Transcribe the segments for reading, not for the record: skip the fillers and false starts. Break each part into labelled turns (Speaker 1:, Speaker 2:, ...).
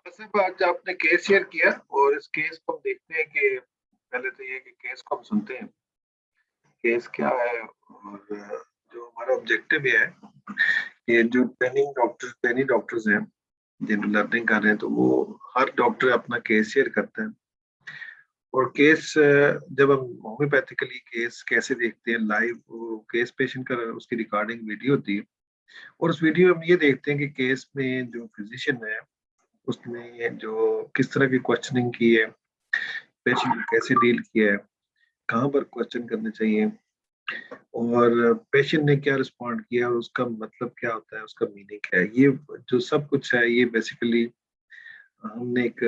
Speaker 1: साहब आज आपने केस शेयर किया और इस केस को हम देखते हैं कि पहले तो ये कि केस को हम सुनते हैं, केस क्या है और जो हमारा ऑब्जेक्टिव ये है कि जो ट्रेनी डॉक्टर्स हैं, जिन लर्निंग कर रहे हैं, तो वो हर डॉक्टर अपना केस शेयर करता है और केस जब हम होम्योपैथिकली केस कैसे देखते हैं लाइव, वो केस पेशेंट का उसकी रिकॉर्डिंग वीडियो होती है और उस वीडियो में हम ये देखते हैं कि केस में जो फिजिशियन है उसने जो किस तरह की क्वेश्चनिंग की है, पेशेंट को कैसे डील किया है, कहाँ पर क्वेश्चन करने चाहिए और पेशेंट ने क्या रिस्पॉन्ड किया और उसका मतलब क्या होता है, उसका मीनिंग क्या है। ये जो सब कुछ है ये बेसिकली हमने एक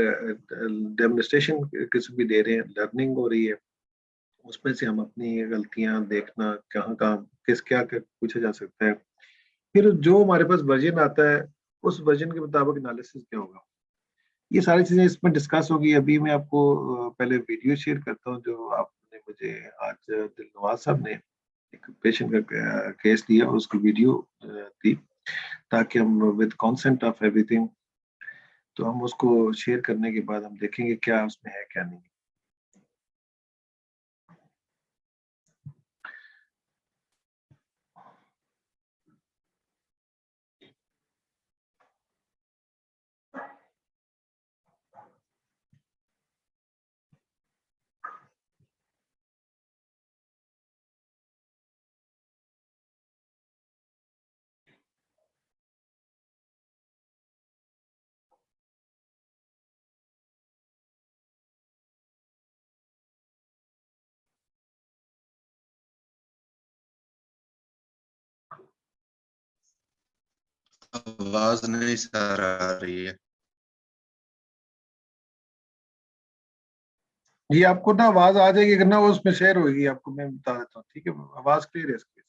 Speaker 1: डेमोन्स्ट्रेशन किस्म की दे रहे हैं, लर्निंग हो रही है। उसमें से हम अपनी गलतियां देखना, कहाँ कहाँ किस क्या क्या पूछा जा सकता है। फिर जो हमारे पास वर्जन आता है उस वर्जन के मुताबिक एनालिसिस क्या होगा, ये सारी चीजें इसमें डिस्कस होगी। अभी मैं आपको पहले वीडियो शेयर करता हूँ जो आपने मुझे आज दिलनवाज साहब ने एक पेशेंट का केस दिया और उसकी वीडियो दी, ताकि हम विद कंसेंट ऑफ एवरीथिंग, तो हम उसको शेयर करने के बाद हम देखेंगे क्या उसमें है क्या नहीं।
Speaker 2: आवाज नहीं सर आ रही है।
Speaker 1: ये आपको ना आवाज आ जाएगी, अगर ना वो उसमें शेयर होगी आपको मैं बता देता हूँ, ठीक है। आवाज क्लियर है इसकी।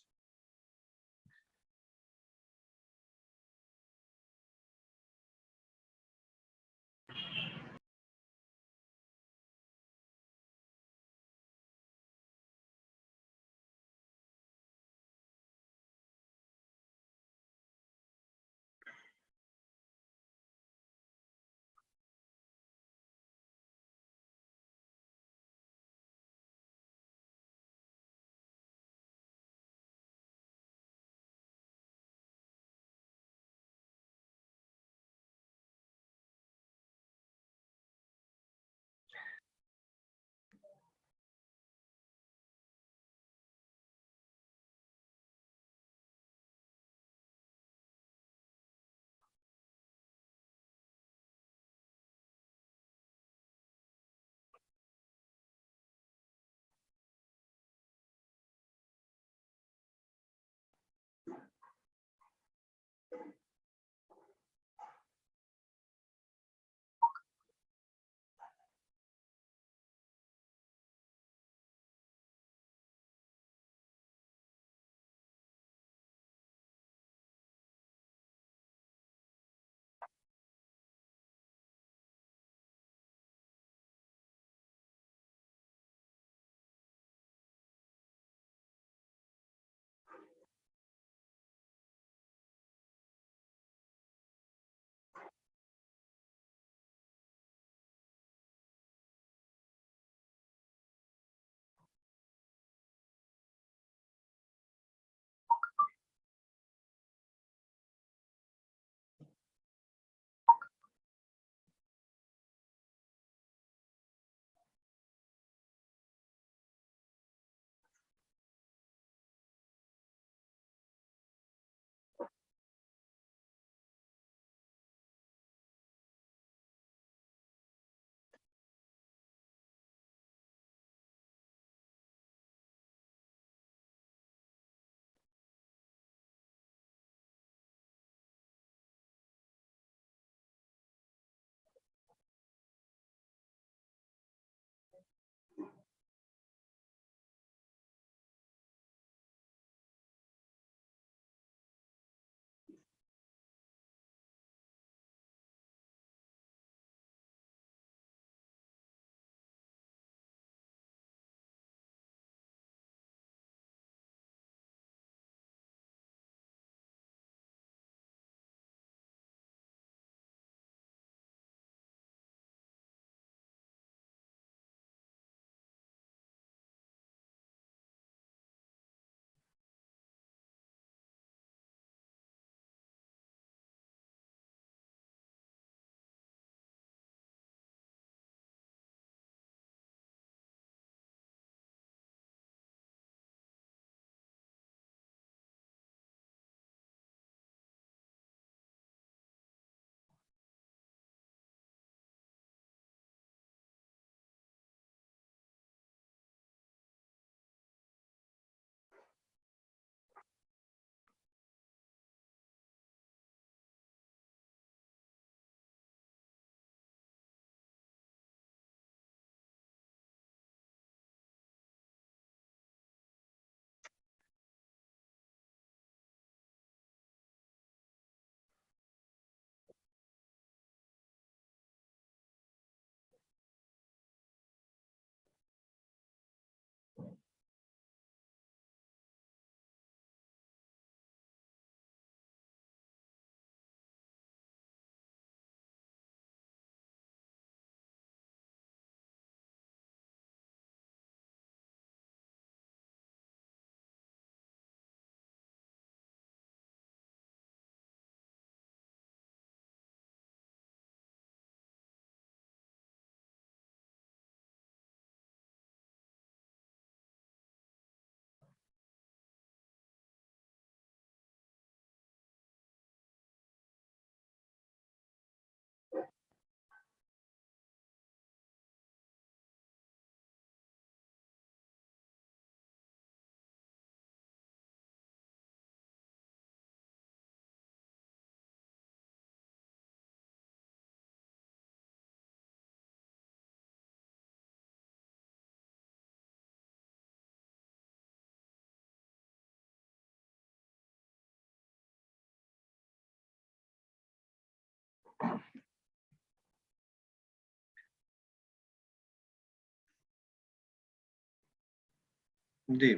Speaker 1: जी,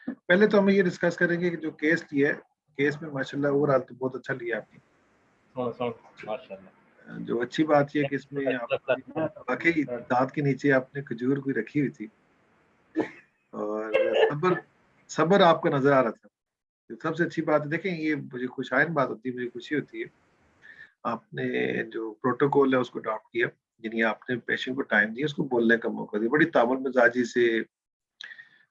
Speaker 1: पहले तो हम ये डिस्कस करेंगे कि जो केस लिया है, केस में माशाल्लाह ओवरऑल तो बहुत अच्छा लिया आपने।
Speaker 3: माशाल्लाह।
Speaker 1: जो अच्छी बात ये है कि इसमें आप वाकई दांत के नीचे आपने खजूर कोई रखी हुई थी और सब्र सब्र आपका नजर आ रहा था। तो सबसे अच्छी बात है, देखें ये मुझे खुशाइन बात होती है, मुझे खुशी होती है आपने जो प्रोटोकॉल है उसको अडॉप्ट किया, यानी आपने पेशेंट को टाइम दिया, उसको बोलने का मौका दिया, बड़ी तामुल मिजाजी से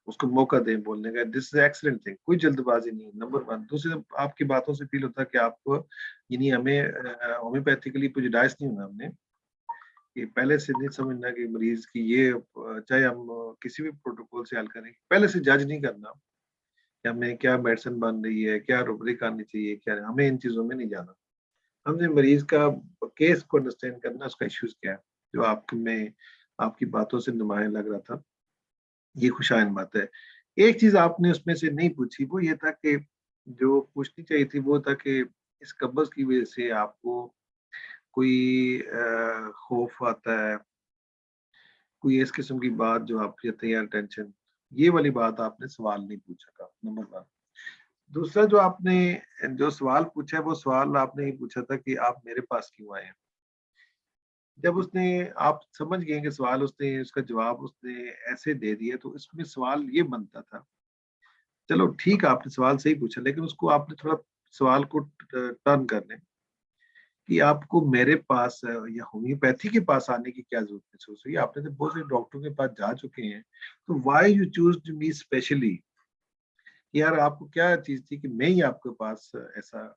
Speaker 1: उसको मौका दें बोलने का। दिस इज एक्सीलेंट थिंग, कोई जल्दबाजी नहीं, नंबर वन। दूसरी, आपकी बातों से फील होता है कि आपको यानी हमें होम्योपैथिकली प्रेजुडाइज नहीं होना, हमने ये पहले से नहीं समझना कि मरीज की ये चाहे हम किसी भी प्रोटोकॉल से हल करें, पहले से जज नहीं करना कि हमें क्या मेडिसिन बन रही है, क्या रुब्रिक आनी चाहिए, क्या हमें इन चीजों में नहीं जाना। हमने मरीज का केस को अंडरस्टैंड करना, उसका इश्यूज क्या है, जो आप में आपकी बातों से नुमाया लग रहा था, ये खुशाइन बात है। एक चीज आपने उसमें से नहीं पूछी, वो ये था कि जो पूछनी चाहिए थी वो था कि इस कब्ज की वजह से आपको कोई खौफ आता है, कोई इस किस्म की बात जो आप कहते हैं यार टेंशन, ये वाली बात आपने सवाल नहीं पूछा था, नंबर वन। दूसरा जो आपने जो सवाल पूछा है, वो सवाल आपने ये पूछा था कि आप मेरे पास क्यों आए हैं। जब उसने, आप समझ गए कि सवाल उसने, उसका जवाब उसने ऐसे दे दिया, तो इसमें सवाल ये बनता था, चलो ठीक है आपने सवाल सही पूछा, लेकिन उसको आपने थोड़ा सवाल को टर्न कर लें कि आपको मेरे पास या होम्योपैथी के पास आने की क्या जरूरत महसूस हुई। आपने तो बहुत से डॉक्टरों के पास जा चुके हैं, तो why you choose to me specially, यार आपको क्या चीज थी कि मैं ही आपके पास ऐसा,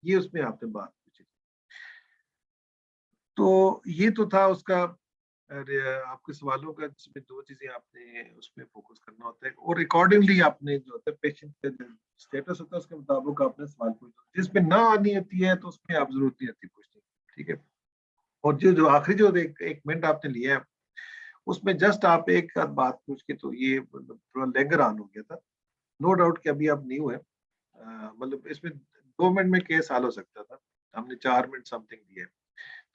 Speaker 1: ये उसमें आपने बात पूछी। तो ये तो था उसका। अरे, आपके सवालों का जिसमें दो चीजें आपने उसमें फोकस करना होता है और अकॉर्डिंगली आपने जो होता है पेशेंट का जो स्टेटस होता है उसके मुताबिक आपने सवाल पूछना, जिसमें ना आनी होती है तो उसमें आप जरूरत नहीं होती पूछने की, ठीक है। और जो जो आखिरी जो एक मिनट आपने लिया है, उसमें जस्ट आप एक आध बात पूछ के तो ये मतलब थोड़ा लेंगर ऑन हो गया था। नो डाउट कि अभी आप न्यू है, मतलब इसमें 2 मिनट में केस हल हो सकता था, हमने 4 मिनट समथिंग दिए।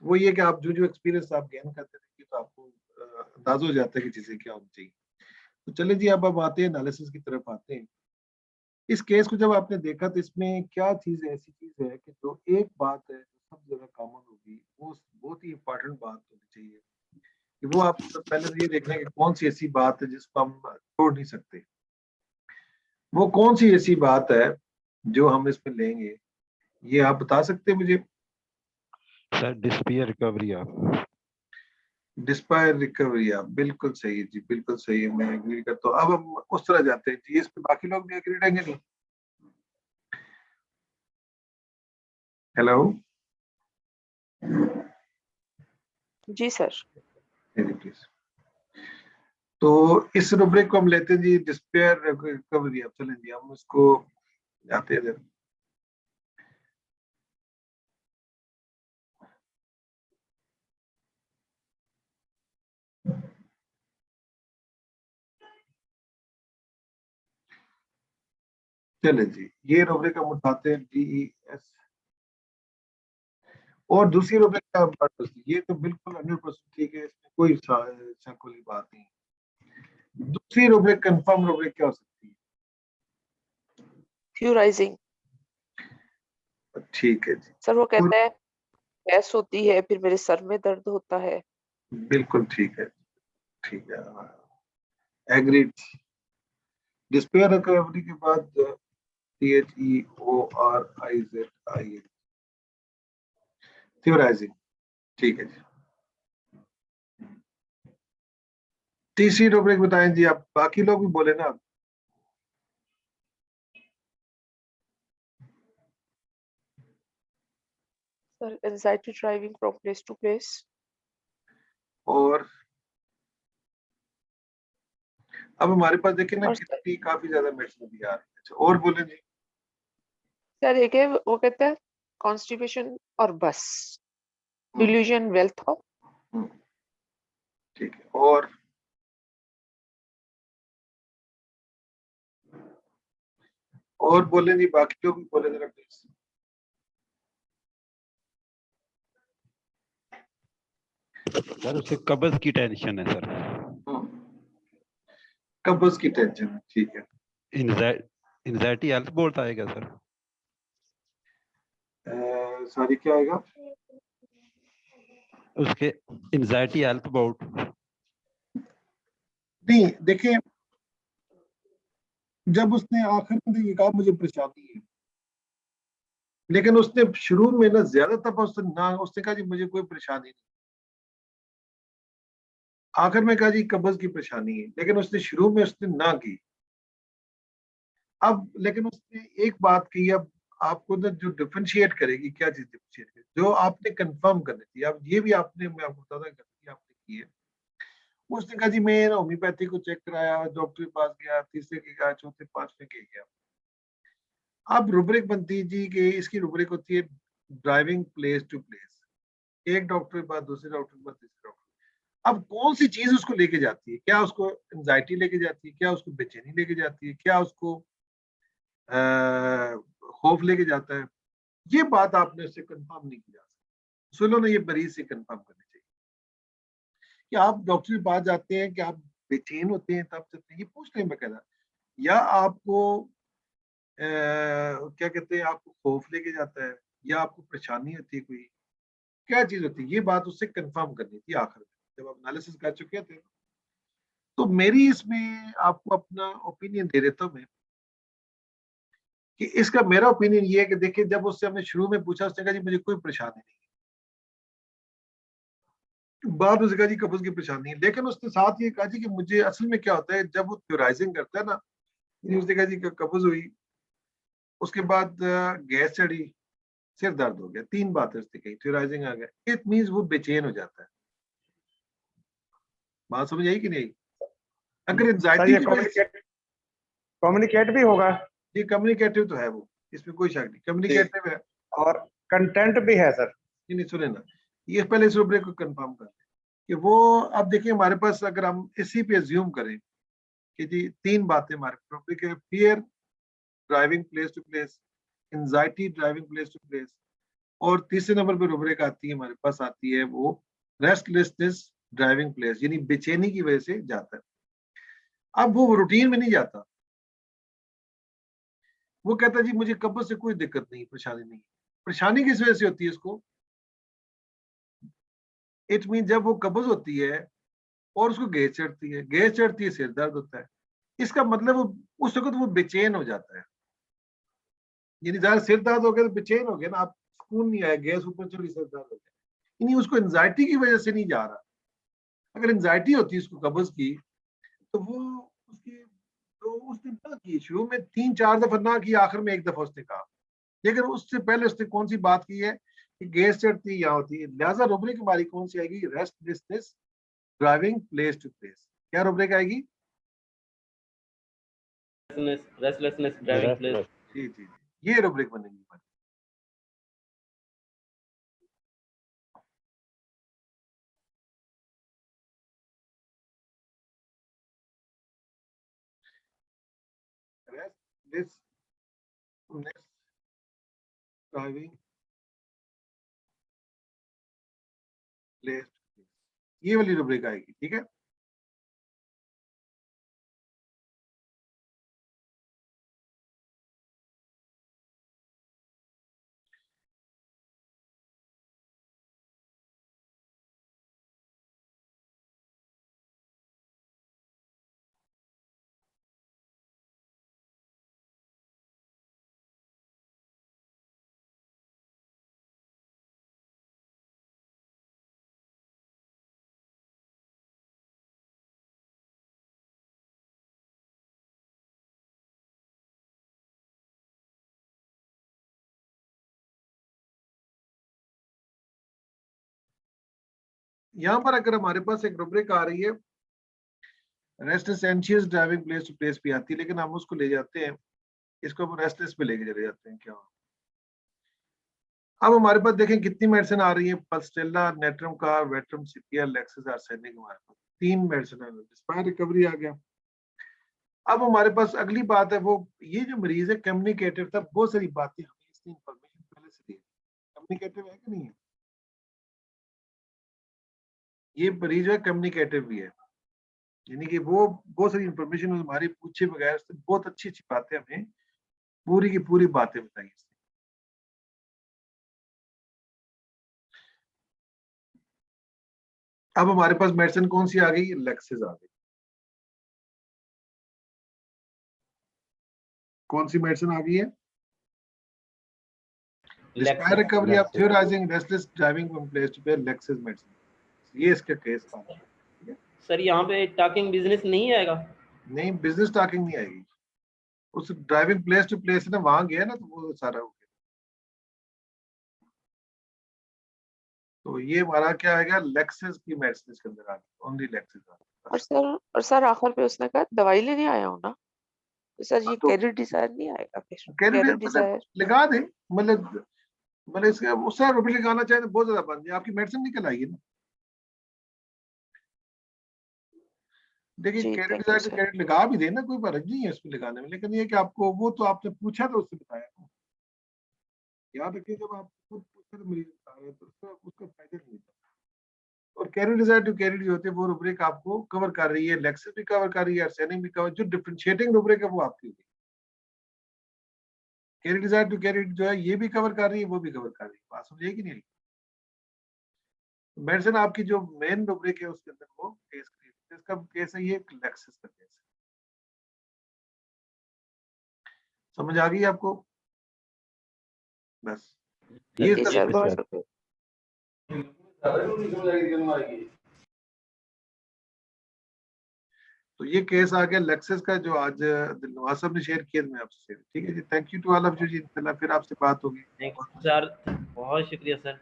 Speaker 1: वो ये कि आप जो जो एक्सपीरियंस आप गेन करते रहेंगे तो आपको अंदाजा हो जाता है कि चीजें क्या होनी चाहिए। तो चले जी, अब आते हैं एनालिसिस की तरफ आते हैं। इस केस को जब आपने देखा तो इसमें क्या चीज है, ऐसी चीज है कि जो एक बात है जो सब जगह कॉमन होगी, वो बहुत ही इंपॉर्टेंट बात होनी चाहिए कि वो आप पहले तो ये देखना है कि कौन सी ऐसी बात है जिसको हम छोड़ नहीं सकते। वो कौन सी ऐसी बात है जो हम इसमें लेंगे, ये आप बता सकते हैं मुझे।
Speaker 3: सर डिस्पीयर रिकवरी आप।
Speaker 1: डिस्पायर रिकवरी, आप बिल्कुल सही है जी, बिल्कुल सही है, मैं एग्री करता हूँ। अब हम उस तरह जाते हैं जी, इस पे बाकी लोग भी एग्री रहेंगे नहीं। Hello
Speaker 4: ji sir.
Speaker 1: प्लीज। तो इस रुब्रिक को हम लेते हैं जी, डिस्पेयर रिकवरी। अब चलें जी, हम उसको जाते हैं जरा। चले जी, ये रुब्रिक हम उठाते हैं DES। और दूसरी रुब्रिक का बात होती है, ये तो बिल्कुल 100% ठीक है, इसमें कोई शक वाली बात नहीं। दूसरी रुब्रिक, कंफर्म रुब्रिक क्या हो सकती
Speaker 4: थ्योराइजिंग।
Speaker 1: है? ठीक है जी,
Speaker 4: सर वो कहता है गैस होती है, फिर मेरे सर में दर्द होता है।
Speaker 1: बिल्कुल ठीक है, ठीक है, एग्रीड। डिस्पेयर रिकवरी के बाद THEORIZING, थ्योराइजिंग, ठीक है जी। तीसरी रुब्रिक बताएं जी आप, बाकी लोग भी बोले ना।
Speaker 4: Sir anxiety driving from place to place.
Speaker 1: और अब हमारे पास देखिए ना
Speaker 4: और
Speaker 1: कितनी काफी ज्यादा मेडिसिन भी आ रही है। अच्छा, और बोले जी।
Speaker 4: सर एक है वो कहता है कॉन्स्टिपेशन और बस डिल्यूजन वेल्थ ऑफ।
Speaker 1: हम्म, ठीक है। और बोले जी, बाकी लोग भी बोले जरा प्लीज।
Speaker 3: सर उसे कब्ज की टेंशन है सर।
Speaker 1: कब्ज की टेंशन, ठीक है।
Speaker 3: एंजाइटी हेल्थ बोर्ड आएगा सर।
Speaker 1: सॉरी, क्या आएगा?
Speaker 3: उसके एंजाइटी हेल्थ बोर्ड।
Speaker 1: नहीं, देखिए, जब उसने आखिर में ये कहा मुझे परेशानी है, लेकिन उसने शुरू में ना ज्यादा दफा उसने कहा जी मुझे कोई परेशानी नहीं, आखिर में कहा जी कब्ज की परेशानी है, लेकिन उसने शुरू में उसने ना की। अब लेकिन उसने एक बात की, अब आपको ना जो डिफरेंशिएट करेगी, क्या चीज डिफरेंशिएट करेगी, जो आपने कंफर्म करनी थी, अब ये भी आपने, मैं आपको बताता गलती आपने की है। उसने कहा जी मैं होम्योपैथी को चेक कराया, डॉक्टर के पास गया, तीसरे के गया, चौथे पांचवे के गया। अब रुब्रिक बनती है जी कि इसकी रुब्रिक होती है ड्राइविंग प्लेस टू प्लेस, एक डॉक्टर के बाद दूसरे डॉक्टर के बाद तीसरे डॉक्टर। अब कौन सी चीज उसको लेके जाती है, क्या उसको एंजाइटी लेके जाती है, क्या उसको बेचैनी लेके जाती है, क्या उसको खौफ लेके जाता है, ये बात आपने उससे कंफर्म नहीं की जा सकती। सुनो ना, ये मरीज से कंफर्म करनी चाहिए कि आप डॉक्टर के पास जाते हैं कि आप बेचैन होते हैं तब चलते हैं, ये पूछ लें बकायदा, या आपको क्या कहते हैं, आपको खौफ लेके जाता है, या आपको परेशानी होती है कोई, क्या चीज होती है, ये बात उससे कंफर्म करनी थी आखिर में जब आप एनालिसिस कर चुके थे। तो मेरी इसमें आपको अपना ओपिनियन दे देता हूं मैं, कि इसका मेरा ओपिनियन ये है कि देखिए, जब उससे हमने शुरू में पूछा, उसने कहा जी मुझे कोई परेशानी नहीं है, बाद में उसने कहा जी कब्ज की परेशानी है, लेकिन उसने साथ ये कहा जी कि मुझे असल में क्या होता है जब वो थ्योराइजिंग करता है ना, उसने कहा जी कब्ज हुई, उसके बाद गैस चढ़ी, सिर दर्द हो गया, तीन बातें उसने कही, थ्योराइजिंग आ गया, इट मींस वो बेचैन हो जाता है। बात समझ आई कि नहीं? अगर एंजाइटी की वजह से,
Speaker 5: कम्युनिकेट भी होगा
Speaker 1: ये कम्युनिकेटिव तो है वो, इसमें कोई शक नहीं, कम्युनिकेटिव है।
Speaker 5: और कंटेंट भी है सर।
Speaker 1: नहीं सुने ना, ये पहले इस रुब्रिक को कंफर्म कर लें कि वो, अब देखिए हमारे पास अगर हम इसी पे अज्यूम करें कि जी तीन बातें हमारे रुब्रिक है, fear driving place to place, anxiety driving place to place, और तीसरे नंबर पे रुब्रिक आती है हमारे पास, आती है वो रेस्टलेसनेस ड्राइविंग प्लेस, यानी बेचैनी की वजह से जाता है। अब वो रूटीन में नहीं जाता, वो कहता है जी मुझे कब्ज से कोई दिक्कत नहीं, परेशानी नहीं। परेशानी किस वजह से होती है इसको? इट मीन जब वो कब्ज होती है और उसको गैस चढ़ती है, गैस चढ़ती है, सिर दर्द होता है, इसका मतलब वो उस वक्त वो बेचैन हो जाता है, यानी ज्यादा सिर दर्द हो गया तो बेचैन हो गया ना, आप सुकून नहीं आया, गैस ऊपर चढ़ी, सिर दर्द हो गया, यानी उसको एंजाइटी की वजह से नहीं जा रहा। अगर एंजाइटी होती उसको कब्ज की, तो वो उसकी, तो उसने ना की, शुरू में तीन चार दफा ना की, आखिर में एक दफा उसने कहा, लेकिन उससे पहले उसने कौन सी बात की है कि गैस चढ़ती यहाँ होती है, लिहाजा रुब्रिक हमारी कौन सी आएगी? Restlessness driving place to place. क्या रुब्रिक आएगी?
Speaker 6: Restlessness driving place.
Speaker 1: जी जी जी, ये रुब्रिक बनेगी हमारी। रेस्टलेसनेस ड्राइविंग प्लेस, ये वाली रुब्रिक आएगी, ठीक है। यहां पर अगर हमारे पास एक रुब्रिक आ रही है, restless anxious driving place to place भी आती है, लेकिन हम उसको ले जाते हैं, इसको हम रेस्टलेस पे लेके चले जाते हैं। क्या अब हमारे पास देखें कितनी मेडिसिन आ रही है, पल्स्टेला, नेट्रम कार, वेट्रम, सीपिया, लेक्सिस, आर्सेनिक, हमारे पास तीन मेडिसिन है, डिस्पायर रिकवरी आ गया। अब हमारे पास अगली बात है, वो ये जो मरीज है कम्युनिकेटिव था, बहुत सारी बातें हमें इसकी इंफॉर्मेशन पहले से दी, कम्युनिकेटिव है कि नहीं है? ये मरीज जो है कम्युनिकेटिव भी है, यानी कि वो बहुत सारी इंफॉर्मेशन हमारी पूछे बगैर उसने बहुत अच्छी अच्छी बातें हमें पूरी की पूरी बातें बताई इसने। अब हमारे पास मेडिसिन कौन सी आ गई, लेक्सिस आ गई। कौन सी मेडिसिन आ गई है, despair recovery of theorising restless driving from place to place, lexis medicine. ये इसका केस था।
Speaker 6: सर यहाँ पे टॉकिंग बिजनेस नहीं आएगा?
Speaker 1: नहीं, बिजनेस टॉकिंग नहीं आएगी, उस ड्राइविंग प्लेस टू प्लेस ना वहां गया ना तो वो सारा हो गया। तो ये हमारा क्या आएगा, लेक्सिस की मेडिसिन इसके अंदर आ गई, ओनली लेक्सिस आ गई।
Speaker 4: और सर आखिर पे उसने कहा दवाई लेने आया हूँ ना, तो सर ये
Speaker 1: तो
Speaker 4: कैरियर डिजायर नहीं आएगा फिर?
Speaker 1: कैरियर
Speaker 4: कैरियर
Speaker 1: मतलब
Speaker 4: डिजायर
Speaker 1: लगा दे, मतलब इसका उसका रुपये लगाना चाहे तो बहुत ज्यादा बन जाए, आपकी मेडिसिन निकल आएगी ना। देखिए
Speaker 4: जी,
Speaker 1: कैरेट
Speaker 4: थैंक यू
Speaker 1: डिजायर तो
Speaker 4: सर।
Speaker 1: कैरेट लगा भी देना, कोई हर्ज नहीं है इसमें लगाने में, लेकिन ये कि आपको वो तो आपने पूछा तो उससे बताया ना। याद रखिए जब आप खुद पूछते तो मरीज बता रहे हैं तो उसका फायदा नहीं होता। और कैरेट डिजायर टू कैरेट जो होते हैं वो रुब्रिक आपको कवर कर रही है, लेक्सिस भी कवर कर रही है, आर्सेनिक भी कवर, जो डिफरेंशिएटिंग रुब्रिक है वो आपकी होगी। कैरेट डिजायर टू कैरेट जो है ये भी कवर कर रही है, वो भी कवर कर रही है, बात समझे कि नहीं। मेडिसिन आपकी जो मेन रुब्रिक है उसके अंदर वो केस इसका केस है, ये लेक्सिस का केस है। समझ आ गई आपको? बस ये
Speaker 4: जी
Speaker 1: सब
Speaker 4: सर, बहुत शुक्रिया।
Speaker 1: तो ये केस आ गया लेक्सिस का जो आज दिलनवाज साहब ने शेयर किया मैं आपसे। ठीक है जी, thank you to all of you जी, इंशाल्लाह फिर आपसे बात होगी।
Speaker 6: थैंक यू सर, बहुत शुक्रिया सर।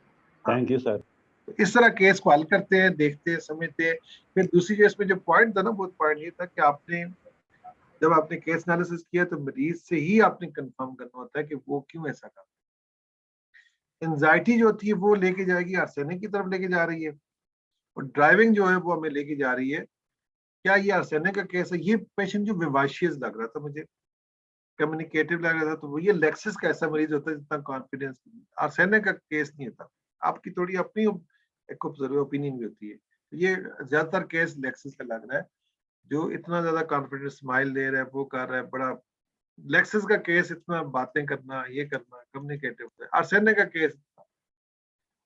Speaker 3: Thank you sir.
Speaker 1: तो इस तरह केस को हल करते हैं, देखते हैं, समझते हैं। फिर दूसरी केस में जो पॉइंट था ना, वो पॉइंट ये था कि आपने जब आपने केस एनालिसिस किया तो मरीज से ही आपने कंफर्म करना होता है कि वो क्यों ऐसा कर रहा है। एंजाइटी जो होती है वो लेके जाएगी आर्सेनिक की तरफ लेके जा रही है, और ड्राइविंग जो है वो हमें लेके जा रही है, क्या ये आर्सेनिक का केस है। ये पेशेंट जो विवाशियस लग रहा था मुझे, कम्युनिकेटिव लग रहा था, तो वो ये लेक्सिस का ऐसा मरीज होता है जितना कॉन्फिडेंस, आर्सेनिक का केस नहीं होता। आपकी थोड़ी अपनी एक ओपिनियन भी होती है। तो ये ज्यादातर केस लेक्सिस का लग रहा है, जो इतना ज्यादा कॉन्फिडेंस स्माइल दे रहा है, वो कर रहा है बड़ा। लेक्सिस का केस इतना बातें करना, ये करना, कम्युनिकेटिव। आर्सेनिक का केस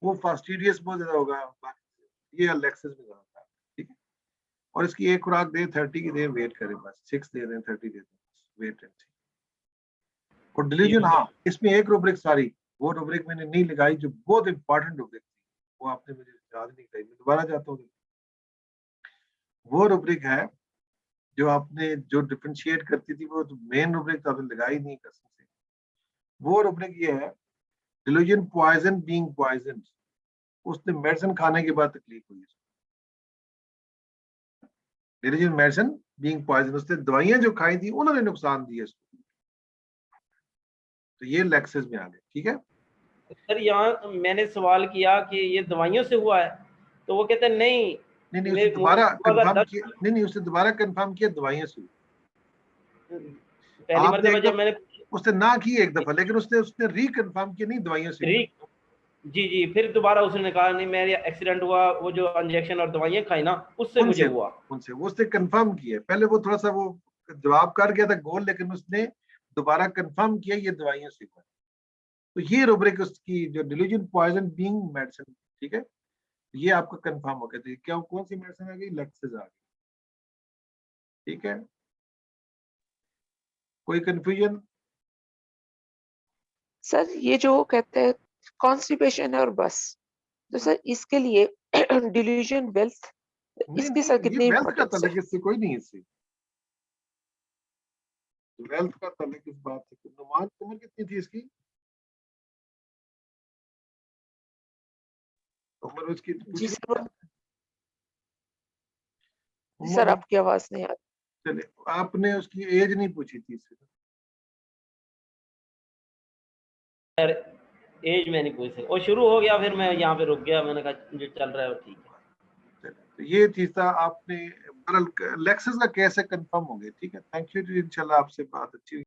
Speaker 1: वो फास्टिडियस बहुत ज्यादा होगा, ये लेक्सिस में ज्यादा था। ठीक है, और इसकी एक खुराक दे 30 की दे, वेट करें बस, 6 दे दें, 30 दे दें, वेट एंड सी। और डिलीजन, हाँ इसमें एक रूब्रिक, सॉरी वो रूब्रिक मैंने नहीं लगाई जो बहुत इंपॉर्टेंट रूब्रिक थी, वो आपने मुझे याद नहीं कराई, मैं दोबारा चाहता हूँ। वो रूब्रिक है जो आपने जो डिफरेंशिएट करती थी, वो मेन रूब्रिक तो आपने लगाई नहीं कसम से। वो रूब्रिक ये है, डिलीजन पॉइजन बीइंग पॉइजन, उसने मेडिसिन खाने के बाद तकलीफ हुई। डिलीजन मेडिसिन बीइंग पॉइजन, उसने दवाइयां जो खाई थी उन्होंने नुकसान दिए उसको, तो ये लेक्सिस में आ गए। ठीक है
Speaker 6: सर यहाँ मैंने सवाल किया कि ये दवाइयों से हुआ है, तो वो कहते हैं नहीं
Speaker 1: नहीं उसने दोबारा कंफर्म किया, नहीं उसने दोबारा कंफर्म किया दवाइयां से।
Speaker 6: पहली मरतबा जब मैंने
Speaker 1: उसने ना की एक दफा, लेकिन उसने रिकंफर्म किया नहीं दवाइयों से।
Speaker 6: जी फिर दोबारा उसने कहा नहीं मेरा एक्सीडेंट हुआ, वो जो इंजेक्शन और दवाइयां खाई ना उससे मुझे हुआ।
Speaker 1: उनसे उसने कंफर्म किया, पहले वो थोड़ा सा वो जवाब कर गया था गोल, लेकिन उसने दोबारा कंफर्म किया ये दवाइयों से हुआ। तो ये रूब्रिक उसकी जो डिलीजन पॉइजन बीइंग मेडिसिन। ठीक है, ये आपका कंफर्म हो गया। क्या कौन सी मेडिसिन आ गई, लेक्सिस आ गई। ठीक है, कोई कंफ्यूजन?
Speaker 4: सर ये जो कहते हैं कॉन्स्टिपेशन है और बस, तो सर इसके लिए डिल्यूजन वेल्थ, इसकी सर कितनी
Speaker 1: वेल्थ का
Speaker 4: इंपॉर्टेंस है?
Speaker 1: ताल्लुक इससे कोई नहीं है। इससे वेल्थ का ताल्लुक इस बात से, नुमान उम्र कितनी थी इसकी, उम्र उसकी
Speaker 4: जी सर,
Speaker 1: उम्र
Speaker 4: सर आपकी आवाज नहीं आ रही।
Speaker 1: चले, आपने उसकी एज नहीं पूछी थी इससे।
Speaker 6: सर एज में नहीं पूछ सकता, और शुरू हो गया फिर मैं यहाँ पे रुक गया, मैंने कहा जो चल रहा है वो ठीक है।
Speaker 1: तो ये चीज था आपने लेक्सिस का कैसे कंफर्म हो गया। ठीक है, थैंक यू, इंशाल्लाह आपसे बात अच्छी